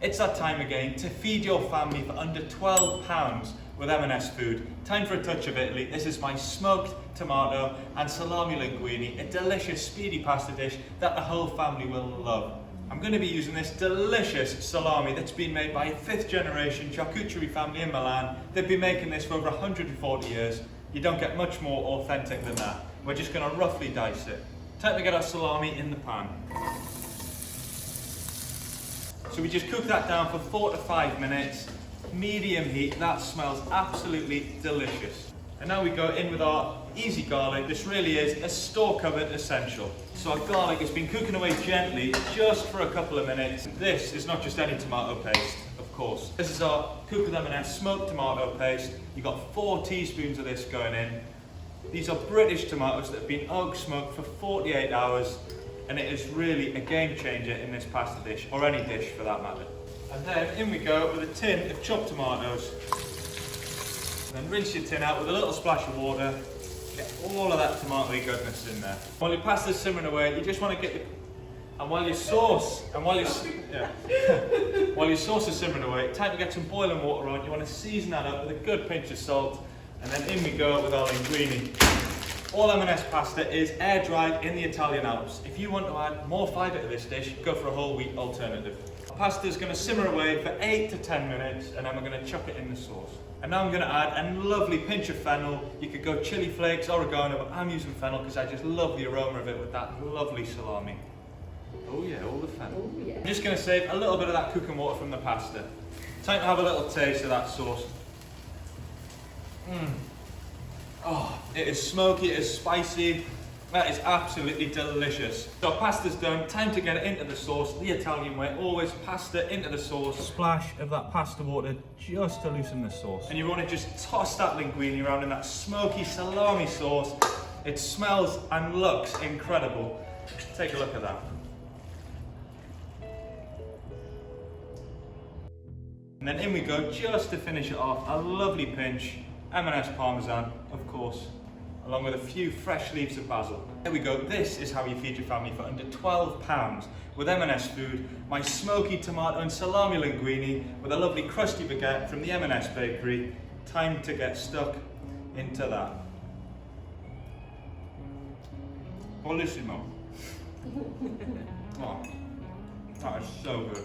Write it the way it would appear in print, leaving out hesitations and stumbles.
It's that time again to feed your family for under £12 with M&S food. Time for a touch of Italy. This is my smoked tomato and salami linguine, a delicious speedy pasta dish that the whole family will love. I'm going to be using this delicious salami that's been made by a 5th generation charcuterie family in Milan. They've been making this for over 140 years. You don't get much more authentic than that. We're just going to roughly dice it. Time to get our salami in the pan. So we just cook that down for 4 to 5 minutes, medium heat. That smells absolutely delicious. And now we go in with our easy garlic. This really is a store-cupboard essential. So our garlic has been cooking away gently just for a couple of minutes. This is not just any tomato paste, of course. This is our Cook with M&S smoked tomato paste. You've got 4 teaspoons of this going in. These are British tomatoes that have been oak smoked for 48 hours. And it is really a game changer in this pasta dish, or any dish for that matter. And then in we go with a tin of chopped tomatoes. And then rinse your tin out with a little splash of water. Get all of that tomatoey goodness in there. While your pasta's simmering away, you just want to get the... And while your sauce... while your sauce is simmering away, time to get some boiling water on. You want to season that up with a good pinch of salt. And then in we go with our linguine. All M&S pasta is air dried in the Italian Alps. If you want to add more fibre to this dish, go for a whole wheat alternative. Our pasta is going to simmer away for 8 to 10 minutes and then we're going to chuck it in the sauce. And now I'm going to add a lovely pinch of fennel. You could go chili flakes, oregano, but I'm using fennel because I just love the aroma of it with that lovely salami. Oh yeah, all the fennel. Oh, yeah. I'm just going to save a little bit of that cooking water from the pasta. Time to have a little taste of that sauce. Oh, it is smoky, it is spicy. That is absolutely delicious. So our pasta's done, time to get it into the sauce, the Italian way, always pasta into the sauce. Splash of that pasta water just to loosen the sauce. And you want to just toss that linguine around in that smoky salami sauce. It smells and looks incredible. Take a look at that. And then in we go, just to finish it off, a lovely pinch. M&S Parmesan, of course, along with a few fresh leaves of basil. There we go, this is how you feed your family for under £12 with M&S food, my smoky tomato and salami linguine with a lovely crusty baguette from the M&S bakery. Time to get stuck into that. Bellissimo. Oh, that is so good.